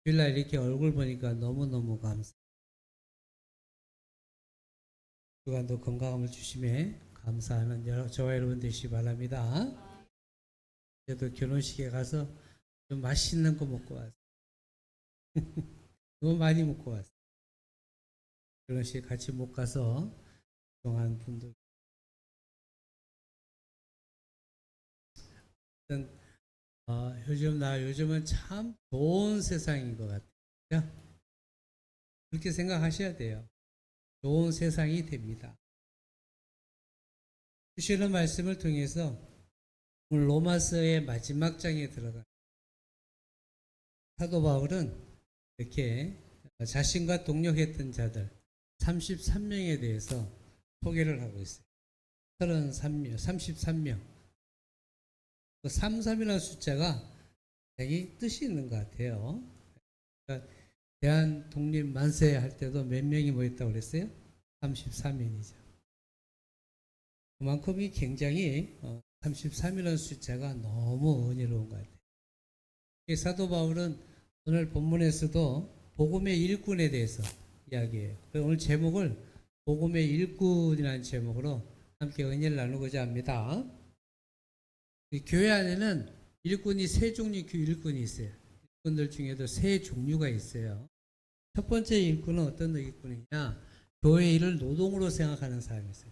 주일날 이렇게 얼굴 보니까 너무너무 감사. 주간도 건강함을 주심에 감사하는 저와 여러분 되시기 바랍니다. 저도 결혼식에 가서 좀 맛있는 거 먹고 왔어요. 너무 많이 먹고 왔어요. 결혼식 같이 못 가서 그동안 분들 요즘은 참 좋은 세상인 것 같아요. 그렇게 생각하셔야 돼요. 좋은 세상이 됩니다. 주시는 말씀을 통해서 오늘 로마서의 마지막 장에 들어가 사도 바울은 이렇게 자신과 동력했던 자들 33명에 대해서 소개를 하고 있어요. 33명. 그 33이라는 숫자가 굉장히 뜻이 있는 것 같아요. 그러니까 대한 독립 만세 할 때도 몇 명이 모였다고 그랬어요? 33명이죠. 그만큼이 굉장히 33이라는 숫자가 너무 은혜로운 것 같아요. 사도 바울은 오늘 본문에서도 복음의 일꾼에 대해서 이야기해요. 오늘 제목을 복음의 일꾼이라는 제목으로 함께 은혜를 나누고자 합니다. 교회 안에는 일꾼이 세 종류 일꾼이 있어요. 일꾼들 중에도 세 종류가 있어요. 첫 번째 일꾼은 어떤 일꾼이냐? 교회 일을 노동으로 생각하는 사람이 있어요.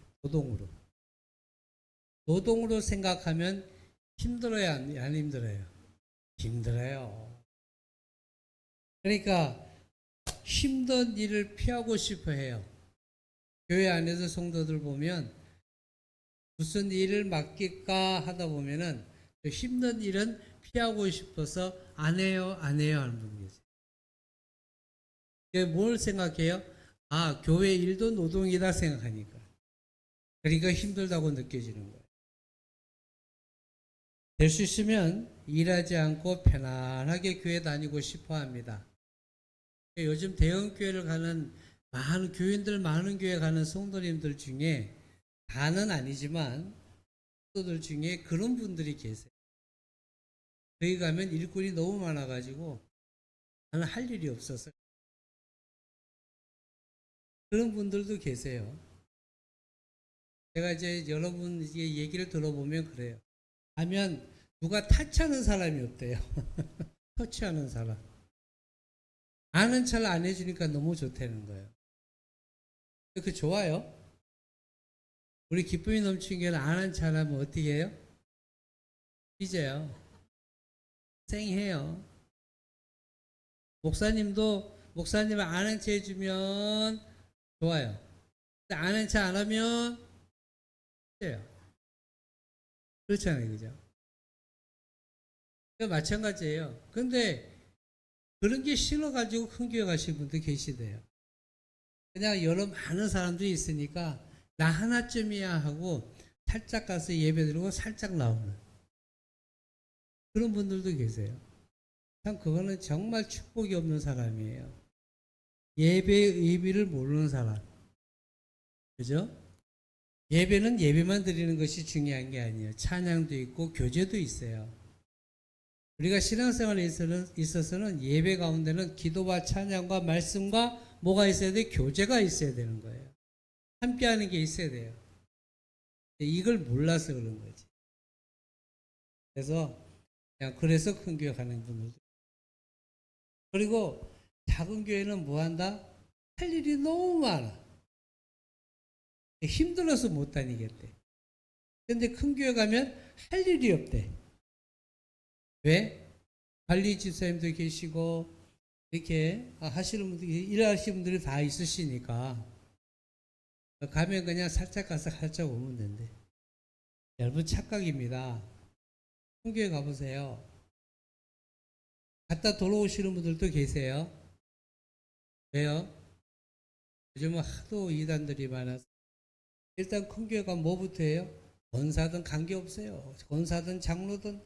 노동으로 생각하면 힘들어요, 안 힘들어요? 힘들어요. 그러니까 힘든 일을 피하고 싶어 해요. 교회 안에서 성도들 보면 무슨 일을 맡길까 하다 보면은 힘든 일은 피하고 싶어서 안 해요 하는 분이 계세요. 뭘 생각해요? 아, 교회 일도 노동이다 생각하니까. 그러니까 힘들다고 느껴지는 거예요. 될 수 있으면 일하지 않고 편안하게 교회 다니고 싶어 합니다. 요즘 대형교회를 가는 많은 교회 가는 성도님들 중에 다는 아니지만 성도들 중에 그런 분들이 계세요. 거기 가면 일꾼이 너무 많아가지고 나는 할 일이 없어서 그런 분들도 계세요. 제가 이제 여러분 얘기를 들어보면 그래요. 하면 누가 타치하는 사람이 없대요. 터치하는 사람. 아는 척 안 해주니까 너무 좋다는 거예요. 그 좋아요. 우리 기쁨이 넘치는 게 아는 척 하면 어떻게 해요? 삐져요. 생해요. 목사님을 아는 척 해주면 좋아요. 아는 척 안 하면 삐져요. 그렇잖아요. 그죠? 마찬가지예요. 근데 그런 게 싫어가지고 큰 교회 가신 분도 계시대요. 그냥 여러 많은 사람들이 있으니까 나 하나쯤이야 하고 살짝 가서 예배 드리고 살짝 나오는 그런 분들도 계세요. 참 그거는 정말 축복이 없는 사람이에요. 예배의 의미를 모르는 사람. 그죠? 예배는 예배만 드리는 것이 중요한 게 아니에요. 찬양도 있고 교제도 있어요. 우리가 신앙생활에 있어서는 예배 가운데는 기도와 찬양과 말씀과 뭐가 있어야 돼? 교제가 있어야 되는 거예요. 함께하는 게 있어야 돼요. 이걸 몰라서 그런 거지. 그래서 큰 교회 가는 분들도. 그리고 작은 교회는 뭐 한다? 할 일이 너무 많아. 힘들어서 못 다니겠대. 근데 큰 교회 가면 할 일이 없대. 왜? 관리 집사님도 계시고 이렇게 하시는 분들이 일하시는 분들이 다 있으시니까 가면 그냥 살짝 가서 살짝 오면 된대. 여러분 착각입니다. 큰 교회 가보세요. 갔다 돌아오시는 분들도 계세요. 왜요? 요즘은 하도 이단들이 많아서 일단 큰 교회가 뭐부터 해요? 권사든 관계없어요. 권사든 장로든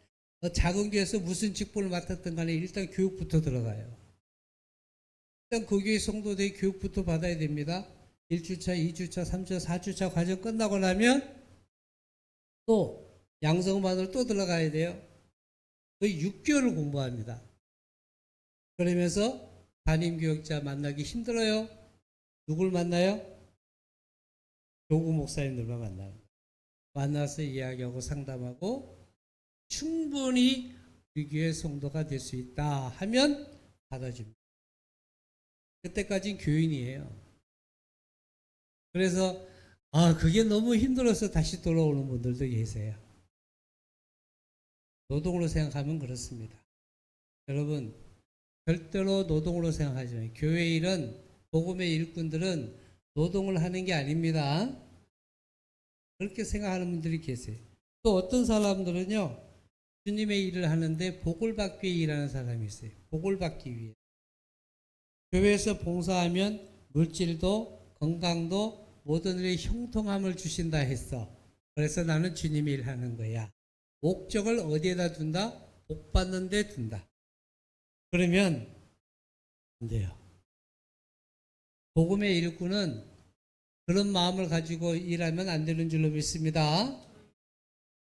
작은 교회에서 무슨 직분을 맡았든 간에 일단 교육부터 들어가요. 일단 그 교회 성도들이 교육부터 받아야 됩니다. 1주차, 2주차, 3주차, 4주차 과정 끝나고 나면 또 양성반으로 또 들어가야 돼요. 거의 6개월을 공부합니다. 그러면서 담임교역자 만나기 힘들어요. 누굴 만나요? 교구 목사님들만 만나요. 만나서 이야기하고 상담하고 충분히 우리 교회 성도가 될 수 있다 하면 받아줍니다. 그때까지는 교인이에요. 그래서 그게 너무 힘들어서 다시 돌아오는 분들도 계세요. 노동으로 생각하면 그렇습니다. 여러분 절대로 노동으로 생각하지 마요. 교회 일은 복음의 일꾼들은 노동을 하는 게 아닙니다. 그렇게 생각하는 분들이 계세요. 또 어떤 사람들은요, 주님의 일을 하는데 복을 받기 위해 일하는 사람이 있어요. 복을 받기 위해. 교회에서 봉사하면 물질도 건강도 모든 일에 형통함을 주신다 했어. 그래서 나는 주님의 일을 하는 거야. 목적을 어디에다 둔다? 복 받는 데 둔다. 그러면 안 돼요. 복음의 일꾼은 그런 마음을 가지고 일하면 안 되는 줄로 믿습니다.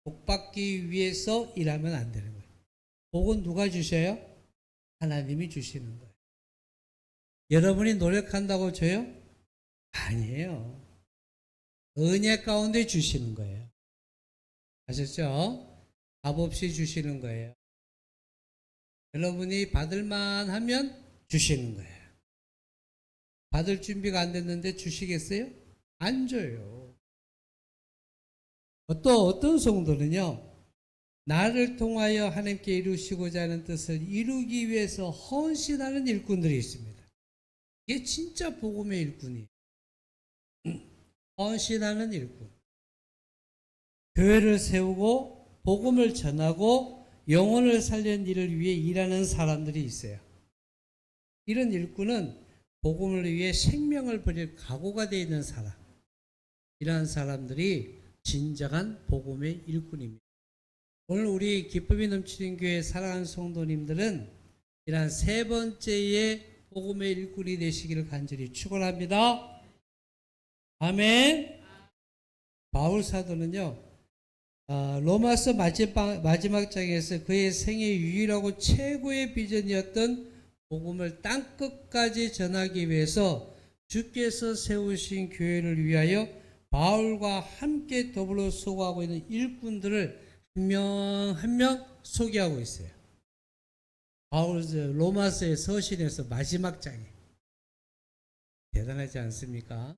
복 받기 위해서 일하면 안 되는 거예요. 복은 누가 주셔요? 하나님이 주시는 거예요. 여러분이 노력한다고 줘요? 아니에요. 은혜 가운데 주시는 거예요. 아셨죠? 값 없이 주시는 거예요. 여러분이 받을만 하면 주시는 거예요. 받을 준비가 안 됐는데 주시겠어요? 안 줘요. 또 어떤 성도는요, 나를 통하여 하나님께 이루시고자 하는 뜻을 이루기 위해서 헌신하는 일꾼들이 있습니다. 이게 진짜 복음의 일꾼이에요. 헌신하는 일꾼. 교회를 세우고 복음을 전하고 영혼을 살리는 일을 위해 일하는 사람들이 있어요. 이런 일꾼은 복음을 위해 생명을 버릴 각오가 되어 있는 사람. 이러한 사람들이 진정한 복음의 일꾼입니다. 오늘 우리 기쁨이 넘치는 교회 사랑하는 성도님들은 이러한 세 번째의 복음의 일꾼이 되시기를 간절히 축원합니다. 아멘. 바울 사도는요, 로마서 마지막 장에서 그의 생애 유일하고 최고의 비전이었던 복음을 땅끝까지 전하기 위해서 주께서 세우신 교회를 위하여 바울과 함께 더불어 수고하고 있는 일꾼들을 한 명 한 명 소개하고 있어요. 바울 로마서의 서신에서 마지막 장에. 대단하지 않습니까?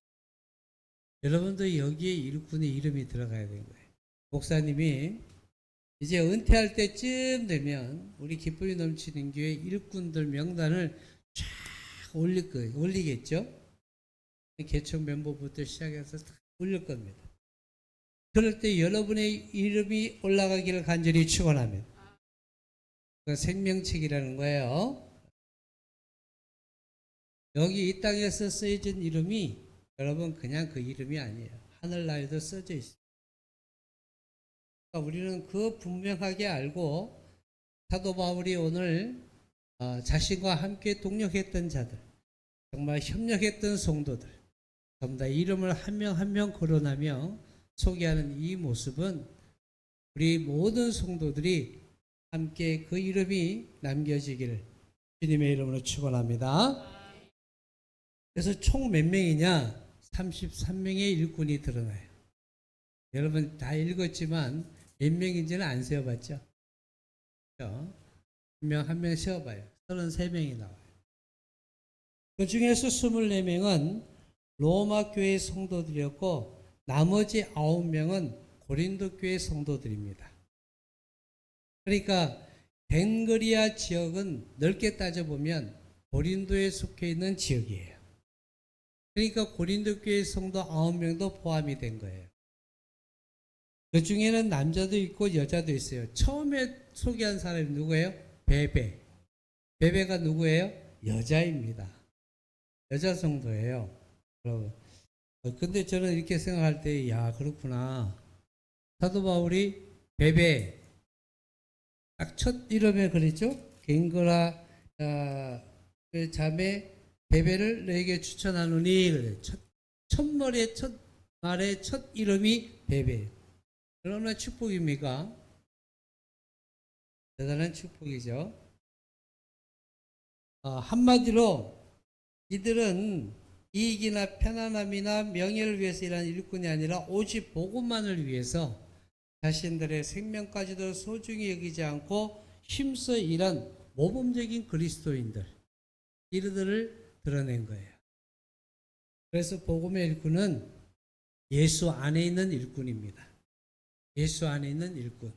여러분도 여기에 일꾼의 이름이 들어가야 되는 거예요. 목사님이 이제 은퇴할 때쯤 되면 우리 기쁨이 넘치는 교회 일꾼들 명단을 쫙 올리겠죠? 개척 멤버부터 시작해서 다 올릴 겁니다. 그럴 때 여러분의 이름이 올라가기를 간절히 축원합니다. 그 생명책이라는 거예요. 여기 이 땅에서 쓰여진 이름이 여러분 그냥 그 이름이 아니에요. 하늘나라에도 써져 있어요. 그러니까 우리는 그 분명하게 알고 사도 바울이 오늘 자신과 함께 동력했던 자들, 정말 협력했던 성도들, 전부 다 이름을 한 명 한 명 거론하며 소개하는 이 모습은 우리 모든 성도들이 함께 그 이름이 남겨지기를 주님의 이름으로 축원합니다. 그래서 총 몇 명이냐? 33명의 일꾼이 드러나요. 여러분 다 읽었지만 몇 명인지는 안 세어봤죠? 한 명 한 명 세어봐요. 33명이 나와요. 그 중에서 24명은 로마 교회 성도들이었고 나머지 9명은 고린도 교회 성도들입니다. 그러니까 벵거리아 지역은 넓게 따져보면 고린도에 속해 있는 지역이에요. 그러니까 고린도 교회 성도 9명도 포함이 된 거예요. 그 중에는 남자도 있고 여자도 있어요. 처음에 소개한 사람이 누구예요? 베베. 베베가 누구예요? 여자입니다. 여자 성도예요. 여러분. 근데 저는 이렇게 생각할 때, 야, 그렇구나. 사도 바울이 베베, 딱 첫 이름에 그랬죠? 갱거라 그 자매 베베를 너에게 추천하노니 그래. 첫 말의 첫 이름이 베베. 얼마나 축복입니까? 대단한 축복이죠. 한마디로 이들은 이익이나 편안함이나 명예를 위해서 일하는 일꾼이 아니라 오직 복음만을 위해서 자신들의 생명까지도 소중히 여기지 않고 힘써 일한 모범적인 그리스도인들, 이들을 드러낸 거예요. 그래서 복음의 일꾼은 예수 안에 있는 일꾼입니다. 예수 안에 있는 일꾼.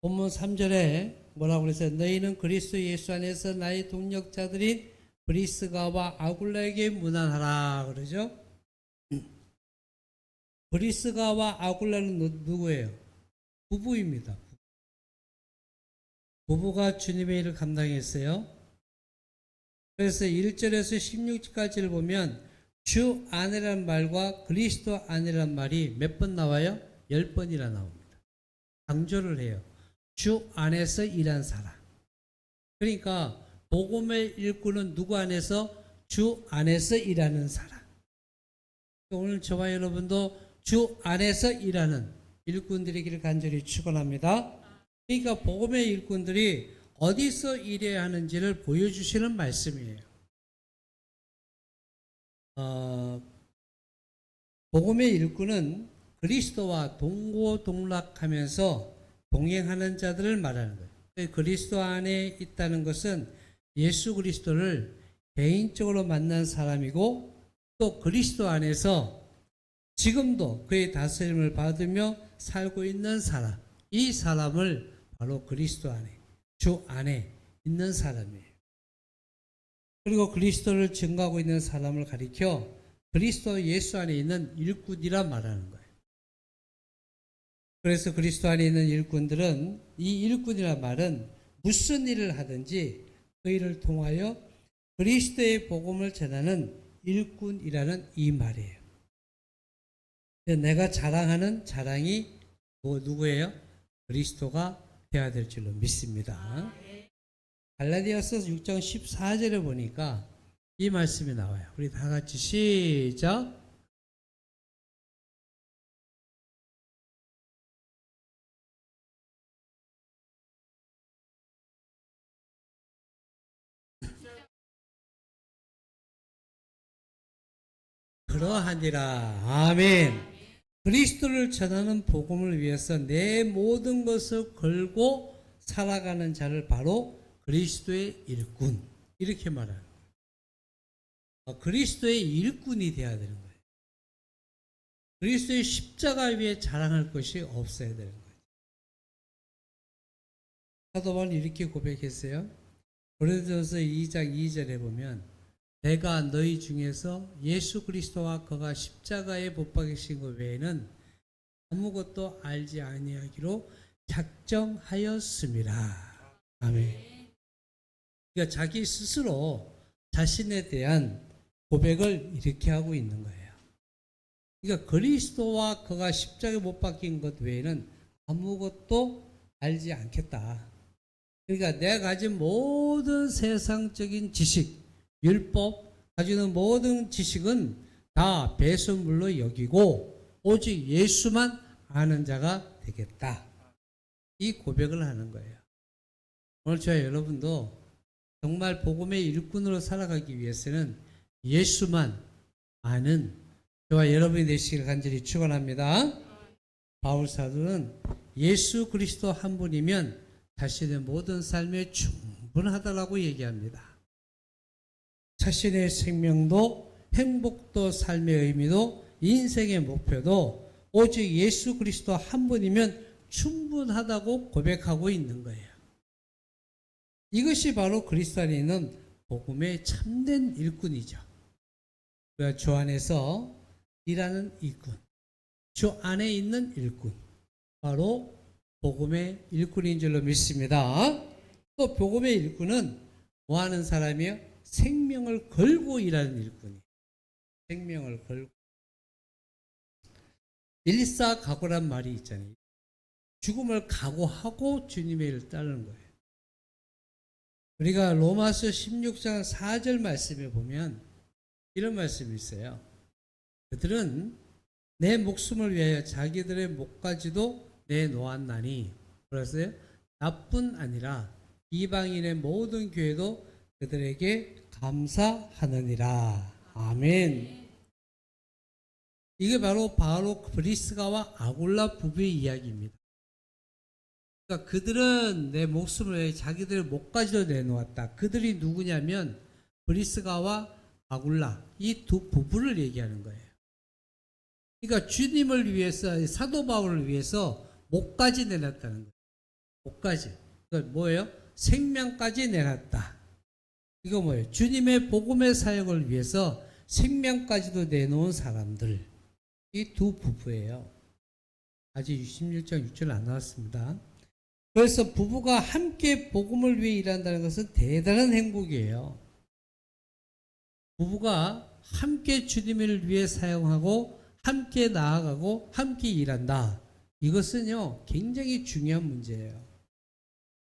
본문 3절에 뭐라고 그랬어요? 너희는 그리스도 예수 안에서 나의 동력자들인 브리스가와 아굴라에게 문안하라 그러죠? 브리스가와 아굴라는 누구예요? 부부입니다. 부부가 주님의 일을 감당했어요. 그래서 1절에서 16절까지를 보면 주 안에라는 말과 그리스도 안에라는 말이 몇 번 나와요? 10번이나 나옵니다. 강조를 해요. 주 안에서 일한 사람. 그러니까 복음의 일꾼은 누구 안에서? 주 안에서 일하는 사람. 오늘 저와 여러분도 주 안에서 일하는 일꾼들이기를 간절히 축원합니다. 그러니까 복음의 일꾼들이 어디서 일해야 하는지를 보여주시는 말씀이에요. 복음의 일꾼은 그리스도와 동고동락하면서 동행하는 자들을 말하는 거예요. 그리스도 안에 있다는 것은 예수 그리스도를 개인적으로 만난 사람이고 또 그리스도 안에서 지금도 그의 다스림을 받으며 살고 있는 사람, 이 사람을 바로 그리스도 안에, 주 안에 있는 사람이에요. 그리고 그리스도를 증거하고 있는 사람을 가리켜 그리스도 예수 안에 있는 일꾼이라 말하는 거예요. 그래서 그리스도 안에 있는 일꾼들은 이 일꾼이란 말은 무슨 일을 하든지 그 일을 통하여 그리스도의 복음을 전하는 일꾼이라는 이 말이에요. 내가 자랑하는 자랑이 누구예요? 그리스도가 되어야 될 줄로 믿습니다. 갈라디아서 6장 14절에 보니까 이 말씀이 나와요. 우리 다 같이 시작. 그러하니라. 아멘. 그리스도를 전하는 복음을 위해서 내 모든 것을 걸고 살아가는 자를 바로 그리스도의 일꾼, 이렇게 말하는 거예요. 그리스도의 일꾼이 되어야 되는 거예요. 그리스도의 십자가 위에 자랑할 것이 없어야 되는 거예요. 사도 바울은 이렇게 고백했어요. 고린도전서 2장 2절에 보면 내가 너희 중에서 예수 그리스도와 그가 십자가에 못 박히신 것 외에는 아무것도 알지 아니하기로 작정하였습니다. 아멘. 그러니까 자기 스스로 자신에 대한 고백을 이렇게 하고 있는 거예요. 그러니까 그리스도와 그가 십자가에 못 박힌 것 외에는 아무것도 알지 않겠다. 그러니까 내가 가진 모든 세상적인 지식, 율법, 가지는 모든 지식은 다 배설물로 여기고 오직 예수만 아는 자가 되겠다. 이 고백을 하는 거예요. 오늘 저와 여러분도 정말 복음의 일꾼으로 살아가기 위해서는 예수만 아는 저와 여러분이 되시길 간절히 축원합니다. 바울 사도는 예수 그리스도 한 분이면 자신의 모든 삶에 충분하다라고 얘기합니다. 자신의 생명도 행복도 삶의 의미도 인생의 목표도 오직 예수 그리스도 한 분이면 충분하다고 고백하고 있는 거예요. 이것이 바로 그리스도 안에 있는 복음의 참된 일꾼이죠. 그러니까 주 안에서 일하는 일꾼, 주 안에 있는 일꾼, 바로 복음의 일꾼인 줄로 믿습니다. 또 복음의 일꾼은 뭐 하는 사람이요? 생명을 걸고 일하는 일꾼이에요. 생명을 걸고. 일사각오란 말이 있잖아요. 죽음을 각오하고 주님의 일을 따르는 거예요. 우리가 로마서 16장 4절 말씀에 보면 이런 말씀이 있어요. 그들은 내 목숨을 위하여 자기들의 목까지도 내놓았나니, 그랬어요? 나뿐 아니라 이방인의 모든 교회도 그들에게 감사하느니라. 아멘. 이게 바로 브리스가와 아굴라 부부의 이야기입니다. 그러니까 그들은 내 목숨을 위해 자기들의 목까지도 내놓았다. 그들이 누구냐면 브리스가와 아굴라, 이 두 부부를 얘기하는 거예요. 그러니까 주님을 위해서, 사도 바울을 위해서 목까지 내놨다는 거예요. 목까지. 그러니까 뭐예요? 생명까지 내놨다. 이거 뭐예요? 주님의 복음의 사역을 위해서 생명까지도 내놓은 사람들. 이 두 부부예요. 아직 16장 6절 안 나왔습니다. 그래서 부부가 함께 복음을 위해 일한다는 것은 대단한 행복이에요. 부부가 함께 주님을 위해 사용하고 함께 나아가고 함께 일한다. 이것은요 굉장히 중요한 문제예요.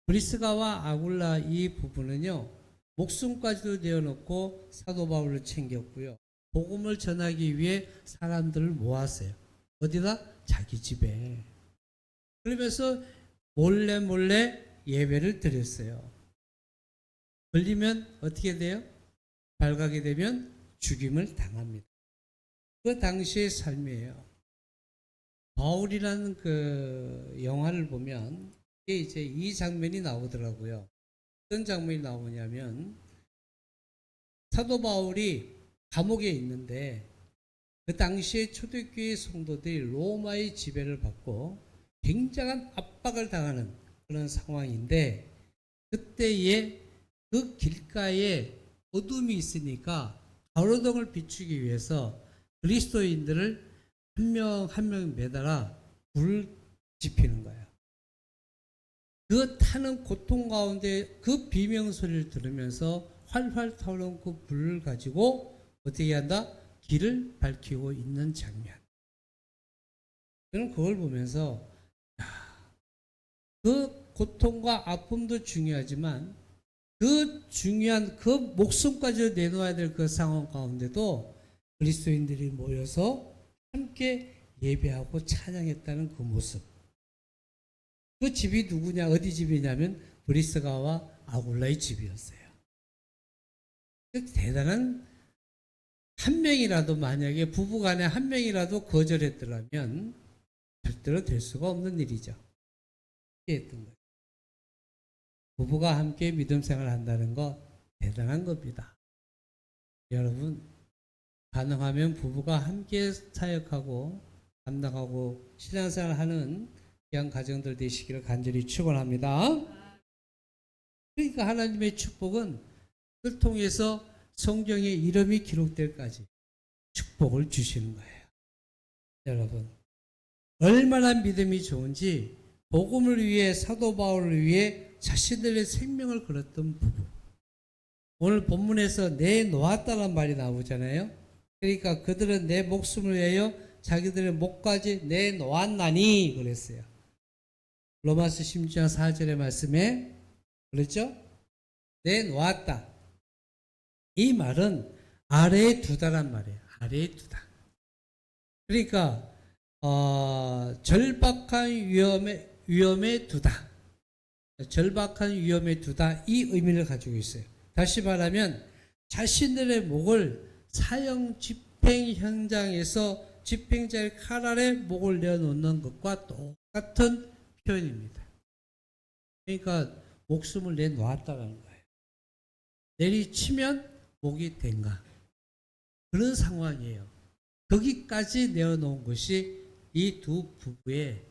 브리스가와 아굴라 이 부부는요 목숨까지도 내어놓고 사도 바울을 챙겼고요. 복음을 전하기 위해 사람들을 모았어요. 어디다? 자기 집에. 그러면서 몰래 예배를 드렸어요. 걸리면 어떻게 돼요? 발각이 되면 죽임을 당합니다. 그 당시의 삶이에요. 바울이라는 그 영화를 보면 이제 이 장면이 나오더라고요. 어떤 장면이 나오냐면 사도 바울이 감옥에 있는데 그 당시에 초대교회 성도들이 로마의 지배를 받고 굉장한 압박을 당하는 그런 상황인데 그때에 그 길가에 어둠이 있으니까 가로등을 비추기 위해서 그리스도인들을 한 명 한 명 매달아 불을 지피는 거예요. 그 타는 고통 가운데 그 비명소리를 들으면서 활활 타오르는 그 불을 가지고 어떻게 한다? 길을 밝히고 있는 장면. 저는 그걸 보면서 그 고통과 아픔도 중요하지만 그 중요한 그 목숨까지 내놓아야 될 그 상황 가운데도 그리스도인들이 모여서 함께 예배하고 찬양했다는 그 모습. 그 집이 누구냐, 어디 집이냐면 브리스가와 아굴라의 집이었어요. 대단한 한 명이라도 만약에 부부간에 한 명이라도 거절했더라면 절대로 될 수가 없는 일이죠. 했던 거예요. 부부가 함께 믿음 생활을 한다는 거 대단한 겁니다. 여러분 가능하면 부부가 함께 사역하고 감당하고 신앙생활을 하는 귀한 가정들 되시기를 간절히 축원합니다. 그러니까 하나님의 축복은 그를 통해서 성경에 이름이 기록될까지 축복을 주시는 거예요. 여러분 얼마나 믿음이 좋은지 복음을 위해 사도 바울을 위해 자신들의 생명을 걸었던 부부. 오늘 본문에서 내놓았다는 말이 나오잖아요. 그러니까 그들은 내 목숨을 위하여 자기들의 목까지 내놓았나니 그랬어요. 로마서 16장 4절의 말씀에 그렇죠? 내놓았다. 이 말은 아래에 두다란 말이에요. 아래에 두다. 그러니까 절박한 위험에 두다. 절박한 위험에 두다. 이 의미를 가지고 있어요. 다시 말하면 자신들의 목을 사형 집행 현장에서 집행자의 칼 아래 목을 내어놓는 것과 똑같은 표현입니다. 그러니까 목숨을 내놓았다는 거예요. 내리치면 목이 된가. 그런 상황이에요. 거기까지 내어놓은 것이 이 두 부부의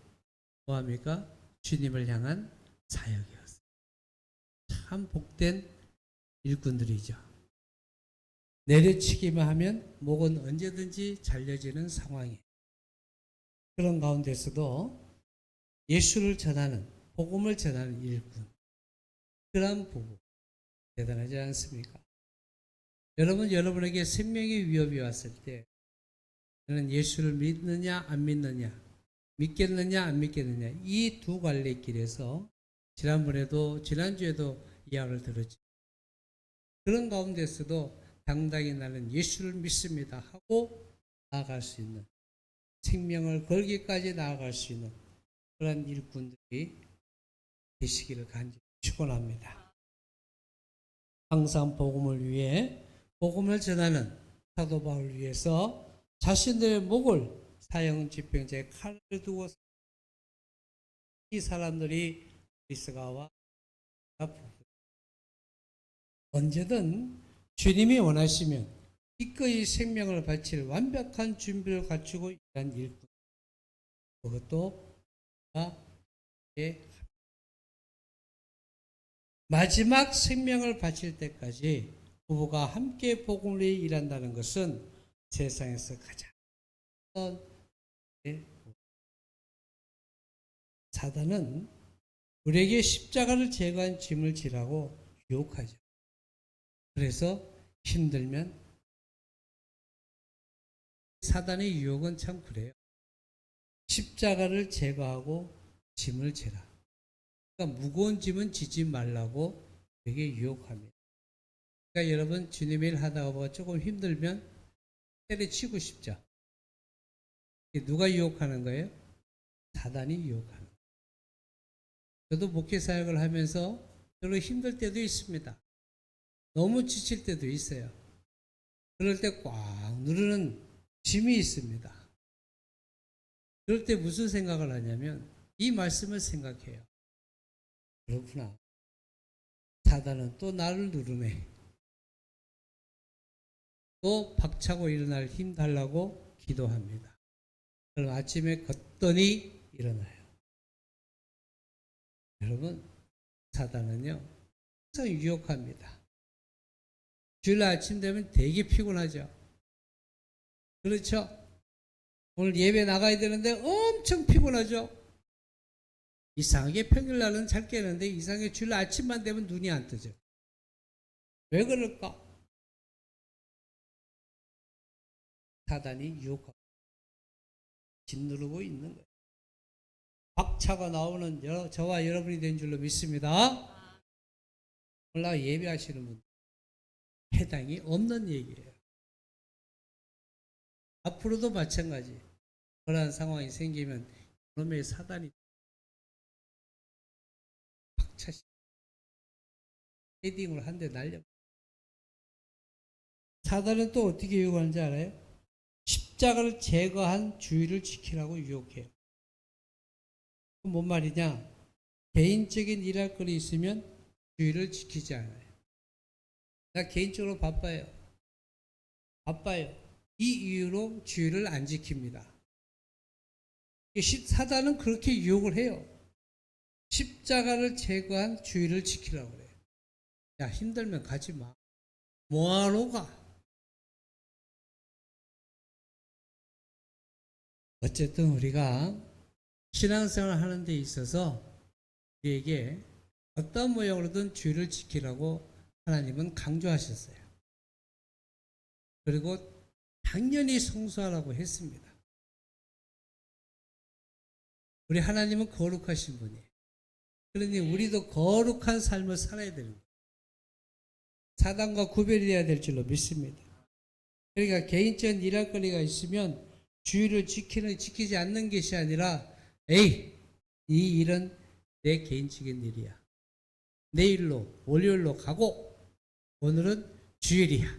뭐합니까? 주님을 향한 사역이었어요. 참 복된 일꾼들이죠. 내려치기만 하면 목은 언제든지 잘려지는 상황이에요. 그런 가운데서도 예수를 전하는, 복음을 전하는 일꾼. 그런 부부. 대단하지 않습니까? 여러분, 여러분에게 생명의 위협이 왔을 때 너는 예수를 믿느냐 안 믿느냐, 믿겠느냐 안 믿겠느냐, 이 두 갈래 길에서 지난주에도 이야기를 들었죠. 그런 가운데서도 당당히 나는 예수를 믿습니다 하고 나아갈 수 있는, 생명을 걸기까지 나아갈 수 있는 그런 일꾼들이 되시기를 간절히 축원합니다. 항상 복음을 위해 복음을 전하는 사도 바울을 위해서 자신들의 목을 사형 집행자의 칼을 두고 이 사람들이 리스가와 언제든 주님이 원하시면 기꺼이 생명을 바칠 완벽한 준비를 갖추고 일한 일꾼, 그것도 마지막 생명을 바칠 때까지 부부가 함께 복음을 위해 일한다는 것은 세상에서 가장 사단은 우리에게 십자가를 제거한 짐을 지라고 유혹하죠. 그래서 힘들면 사단의 유혹은 참 그래요. 십자가를 제거하고 짐을 지라. 그러니까 무거운 짐은 지지 말라고 되게 유혹합니다. 그러니까 여러분 주님의 일 하다가 보면 조금 힘들면 때려치고 싶죠. 누가 유혹하는 거예요? 사단이 유혹하는 거예요. 저도 목회 사역을 하면서 별로 힘들 때도 있습니다. 너무 지칠 때도 있어요. 그럴 때 꽉 누르는 짐이 있습니다. 그럴 때 무슨 생각을 하냐면 이 말씀을 생각해요. 그렇구나. 사단은 또 나를 누르네. 또 박차고 일어날 힘 달라고 기도합니다. 그럼 아침에 걷더니 일어나요. 여러분, 사단은요, 항상 유혹합니다. 주일 아침 되면 되게 피곤하죠. 그렇죠? 오늘 예배 나가야 되는데 엄청 피곤하죠? 이상하게 평일날은 잘 깨는데 이상하게 주일 아침만 되면 눈이 안 뜨죠. 왜 그럴까? 사단이 유혹하고 짓누르고 있는 거예요. 박차가 나오는 저와 여러분이 된 줄로 믿습니다. 올라 예배하시는 분 해당이 없는 얘기예요. 앞으로도 마찬가지. 그러한 상황이 생기면 그놈의 사단이 박차시 헤딩을 한 대 날려. 사단은 또 어떻게 유혹하는지 알아요? 십자가를 제거한 주의를 지키라고 유혹해요. 뭔 말이냐? 개인적인 일할 거리 있으면 주의를 지키지 않아요. 나 개인적으로 바빠요. 이 이유로 주의를 안 지킵니다. 사단은 그렇게 유혹을 해요. 십자가를 제거한 주의를 지키라고 그래요. 야, 힘들면 가지 마. 뭐하러 가? 어쨌든 우리가 신앙생활을 하는 데 있어서 우리에게 어떤 모양으로든 주의를 지키라고 하나님은 강조하셨어요. 그리고 당연히 성수하라고 했습니다. 우리 하나님은 거룩하신 분이에요. 그러니 우리도 거룩한 삶을 살아야 되는 거예요. 사단과 구별해야 될 줄로 믿습니다. 그러니까 개인적인 일할 거리가 있으면 주의를 지키지 않는 것이 아니라 이 일은 내 개인적인 일이야. 내일로 월요일로 가고 오늘은 주일이야.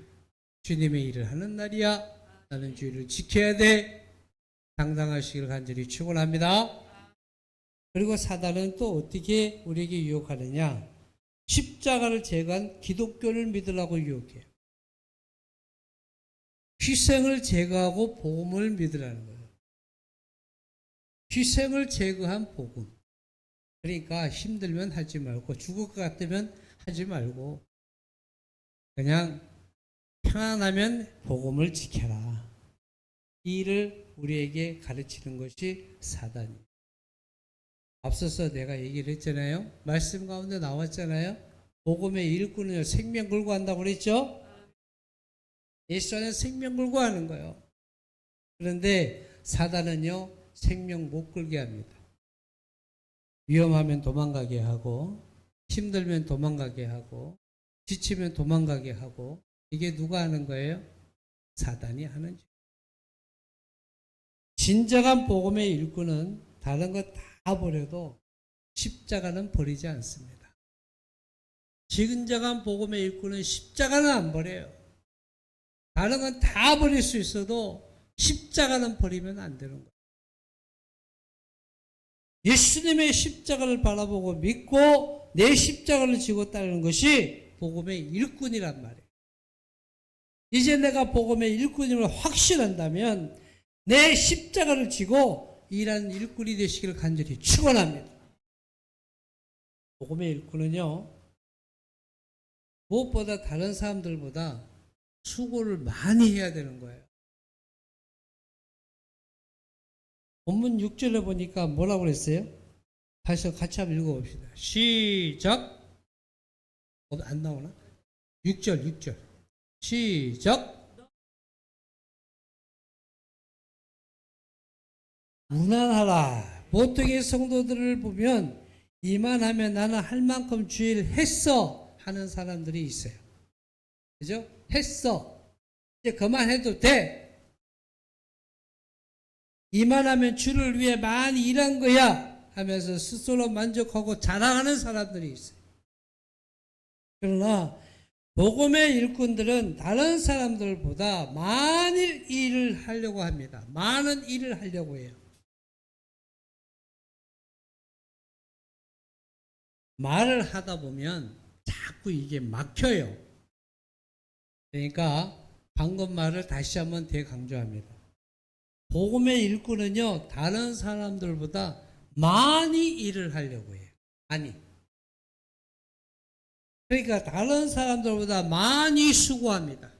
주님의 일을 하는 날이야. 나는 주의를 지켜야 돼. 당당하시기를 간절히 축원합니다. 그리고 사단은 또 어떻게 우리에게 유혹하느냐? 십자가를 제거한 기독교를 믿으라고 유혹해요. 희생을 제거하고 복음을 믿으라는 거예요. 희생을 제거한 복음. 그러니까 힘들면 하지 말고 죽을 것 같으면 하지 말고 그냥 편안하면 복음을 지켜라. 이 일을 우리에게 가르치는 것이 사단이에요. 앞서서 내가 얘기를 했잖아요. 말씀 가운데 나왔잖아요. 복음의 일꾼은 생명 걸고 한다고 그랬죠. 예수 안에 생명 걸고 하는 거예요. 그런데 사단은요, 생명 못 걸게 합니다. 위험하면 도망가게 하고, 힘들면 도망가게 하고, 지치면 도망가게 하고, 이게 누가 하는 거예요? 사단이 하는 짓. 진정한 복음의 일꾼은 다른 거 다 버려도 십자가는 버리지 않습니다. 진정한 복음의 일꾼은 십자가는 안 버려요. 다른 건 다 버릴 수 있어도 십자가는 버리면 안 되는 거예요. 예수님의 십자가를 바라보고 믿고 내 십자가를 지고 따르는 것이 복음의 일꾼이란 말이에요. 이제 내가 복음의 일꾼임을 확신한다면 내 십자가를 지고 일하는 일꾼이 되시기를 간절히 축원합니다. 복음의 일꾼은요, 무엇보다 다른 사람들보다 수고를 많이 해야 되는 거예요. 본문 6절에 보니까 뭐라고 그랬어요? 다시 같이 한번 읽어봅시다. 시작. 안 나오나? 6절. 시작. 무난하라. 보통의 성도들을 보면 이만하면 나는 할 만큼 주일 했어 하는 사람들이 있어요. 그죠? 했어. 이제 그만해도 돼. 이만하면 주를 위해 많이 일한 거야 하면서 스스로 만족하고 자랑하는 사람들이 있어요. 그러나 복음의 일꾼들은 다른 사람들보다 많은 일을 하려고 합니다. 많은 일을 하려고 해요. 말을 하다 보면 자꾸 이게 막혀요. 그러니까 방금 말을 다시 한번 대강조합니다. 복음의 일꾼은요, 다른 사람들보다 많이 일을 하려고 해요. 많이. 그러니까 다른 사람들보다 많이 수고합니다.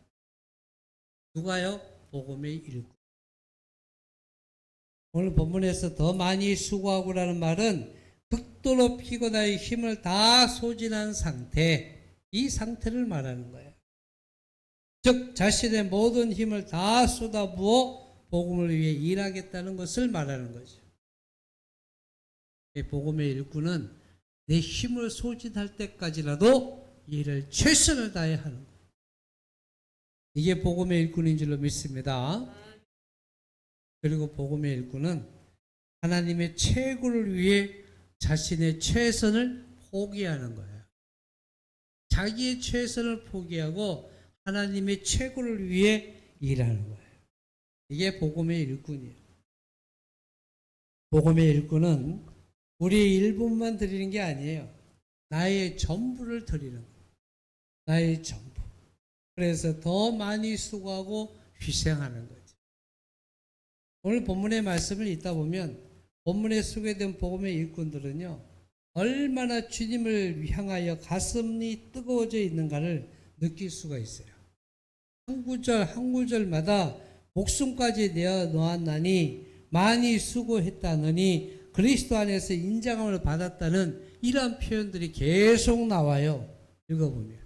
누가요? 복음의 일꾼. 오늘 본문에서 더 많이 수고하고라는 말은 극도로 피곤하여 힘을 다 소진한 상태, 이 상태를 말하는 거예요. 즉 자신의 모든 힘을 다 쏟아부어 복음을 위해 일하겠다는 것을 말하는 거죠. 복음의 일꾼은 내 힘을 소진할 때까지라도 일을 최선을 다해 하는 거예요. 이게 복음의 일꾼인 줄로 믿습니다. 그리고 복음의 일꾼은 하나님의 최고를 위해 자신의 최선을 포기하는 거예요. 자기의 최선을 포기하고 하나님의 최고를 위해 일하는 거예요. 이게 복음의 일꾼이에요. 복음의 일꾼은 우리의 일부만 드리는 게 아니에요. 나의 전부를 드리는 거예요. 나의 전부. 그래서 더 많이 수고하고 희생하는 거죠. 오늘 본문의 말씀을 읽다 보면 본문에 소개된 복음의 일꾼들은요, 얼마나 주님을 향하여 가슴이 뜨거워져 있는가를 느낄 수가 있어요. 한 구절 한 구절마다 목숨까지 내어 놓았나니 많이 수고했다느니 그리스도 안에서 인정함을 받았다는 이러한 표현들이 계속 나와요. 읽어보면.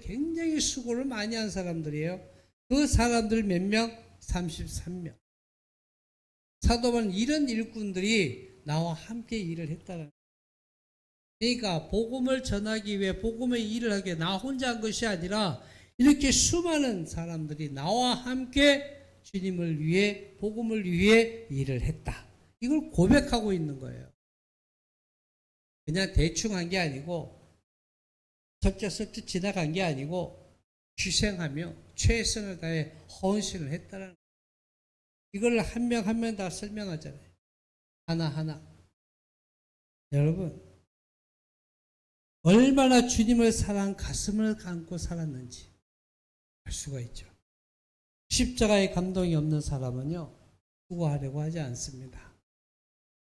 굉장히 수고를 많이 한 사람들이에요. 그 사람들 몇 명? 33명. 사도만 이런 일꾼들이 나와 함께 일을 했다는 거예요. 그러니까 복음을 전하기 위해 복음의 일을 하게 나 혼자 한 것이 아니라 이렇게 수많은 사람들이 나와 함께 주님을 위해 복음을 위해 일을 했다. 이걸 고백하고 있는 거예요. 그냥 대충 한 게 아니고 슬쩍슬쩍 지나간 게 아니고 희생하며 최선을 다해 헌신을 했다는 거예요. 이걸 한 명 한 명 다 설명하잖아요. 하나하나. 여러분, 얼마나 주님을 사랑 가슴을 안고 살았는지 알 수가 있죠. 십자가의 감동이 없는 사람은요, 수고하려고 하지 않습니다.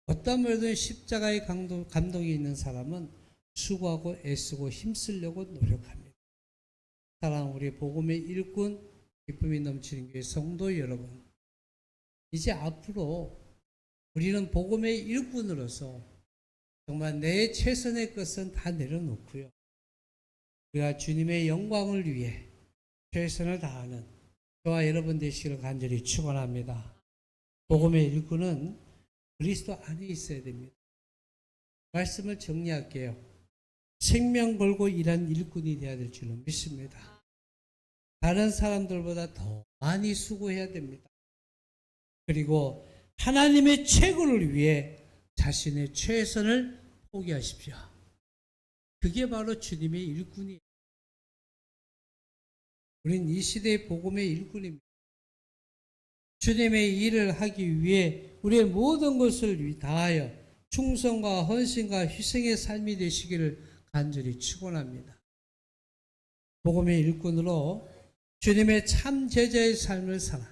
어떤 말든 십자가의 감동이 있는 사람은 수고하고 애쓰고 힘쓰려고 노력합니다. 사랑 우리 복음의 일꾼, 기쁨이 넘치는 교회 성도 여러분, 이제 앞으로 우리는 복음의 일꾼으로서 정말 내 최선의 것은 다 내려놓고요, 우리가 주님의 영광을 위해 최선을 다하는 저와 여러분 되시기를 간절히 축원합니다. 복음의 일꾼은 그리스도 안에 있어야 됩니다. 말씀을 정리할게요. 생명 걸고 일한 일꾼이 되어야 될 줄로 믿습니다. 다른 사람들보다 더 많이 수고해야 됩니다. 그리고 하나님의 최고를 위해 자신의 최선을 포기하십시오. 그게 바로 주님의 일꾼이에요. 우린 이 시대의 복음의 일꾼입니다. 주님의 일을 하기 위해 우리의 모든 것을 다하여 충성과 헌신과 희생의 삶이 되시기를 간절히 축원합니다. 복음의 일꾼으로 주님의 참 제자의 삶을 살아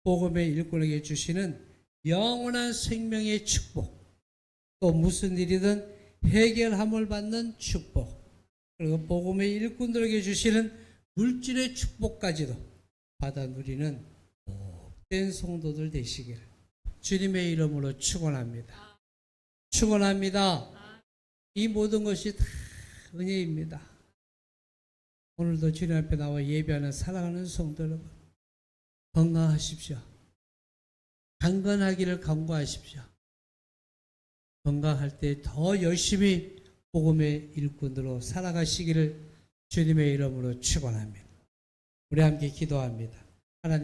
복음의 일꾼에게 주시는 영원한 생명의 축복, 또 무슨 일이든 해결함을 받는 축복, 그리고 복음의 일꾼들에게 주시는 물질의 축복까지도 받아 누리는 복된 성도들 되시길 주님의 이름으로 축원합니다. 축원합니다. 이 모든 것이 다 은혜입니다. 오늘도 주님 앞에 나와 예배하는 사랑하는 성도 여러분, 건강하십시오. 강건하기를 간구하십시오. 건강할 때 더 열심히 복음의 일꾼으로 살아가시기를 주님의 이름으로 축원합니다. 우리 함께 기도합니다.